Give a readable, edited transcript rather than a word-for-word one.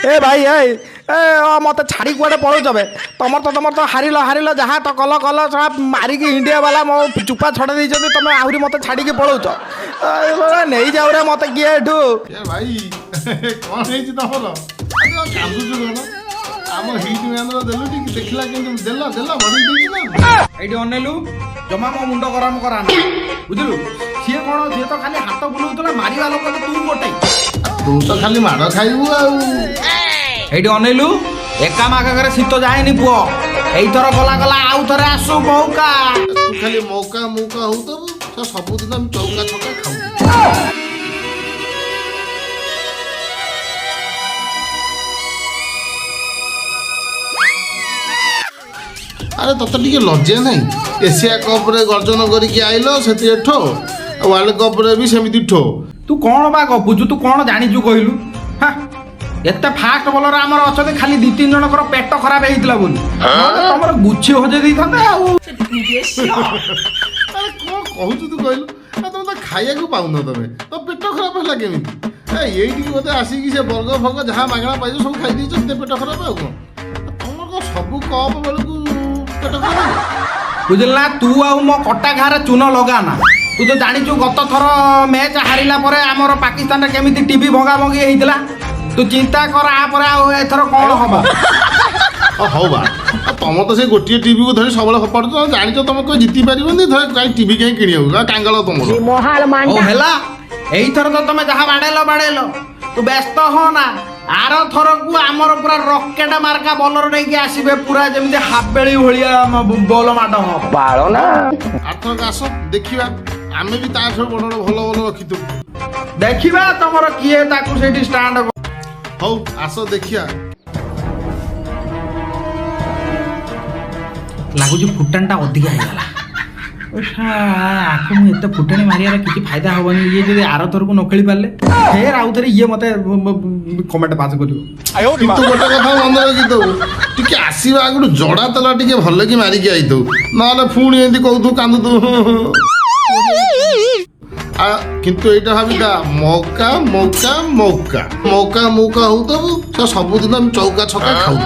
ए भाई मत छाड़ी कुआडे पड़ो जबे तुम तो हारिल जहाँ तो कल कल सब मारिकी इंडिया वाला मो चुपा छड़ा दी तुम आहरी मत छाड़ी पड़ौच नहीं जाऊ रे मत किए एठू भाई कौन है तुमर कांदुचु कौन आम हिट मैन देलु टिक देखला केंतु देला देला बड़ी देई ना एठी अनेलु जमा मो मुंड गरम कराना बुझलु सी कौन सी तो खाली हाथ बुलाउतला मारिवा लोक तू गोटे तू तो खाली माड़ खाइबू एठी अनेलु एका मागरे शीत जाएनी पुओ एइथर गला गला आउ थरे आसु मौका तू खाली मौका मौका हो तो सब दिन हम चौका छका खाऊ अरे तत टिके लज्जा नहीं एशिया कप रे गर्जन करके आइलो सेति ठो वर्ल्ड कप रे भी सेमिति ठो तू कौन बा गपुचु तू कौन जानिचु कहलु हां एते फास्ट बॉलर हमर अछते खाली 2-3 जनकर पेट खराब हेइतला बोली तमर गुच्छी होजे दी थाते आ अरे को कहू तू कहलु तुम तो खाइया को पाउन तमे तो पेट खराब होला केमिति ए एइटी के मते आसी कि से बर्गर फग जहां मागणा पाइजो सब खाइ दिछ ते पेट खराब आ को तमर को सब कप बेलकू पेट खराब बुझला तू आ मो कटा घारे चून लगाना तू तो जानिचु गत थर मैच हारिला परे हमर पाकिस्तान रे केमिति टीवी भंगा भंगी हेइतला तू चिंता कर आ पर आ एथर कोन हबा हौ बा तुम तो से गोटे टीवी को धरी सबले फपाड़ तो जानी तो तुम कोई जीति पारिबनी धर काई टीवी काई किनियो कांगल तुम ओ हेला एई थर तो तुम जहा बाडेलो तू व्यस्त हो ना आर थर को हमर पूरा रॉकेट मार्का बॉलर नै के आसीबे पूरा जेमिति हाबेली होलिया बॉल माड हो बाळो ना आथर कास देखिबा आमे भी ता सब बड़ भलो भलो रखितु देखिबा तमर किए ताकू सेठी स्टैंड हौ आसो देखिया लागुच फुटाणटा अधिक होगा आखु मुझे फुटाणी मारियार किसी फायदा हेनी ये जब आर थर को न खेली पारे फेर आउ थे ये मत कमेंट पास कर किंतु गोटे कथा मन रखिथु टिके आसीबा आगु जड़ा तला टिके भल कि मारिकी आइथु नले पुणी एंती कहतु कांदुतु किंतु एटा भाबिता मौका मौका मौका मौका मौका हो तो सब दिन हम चौका छका खाऊ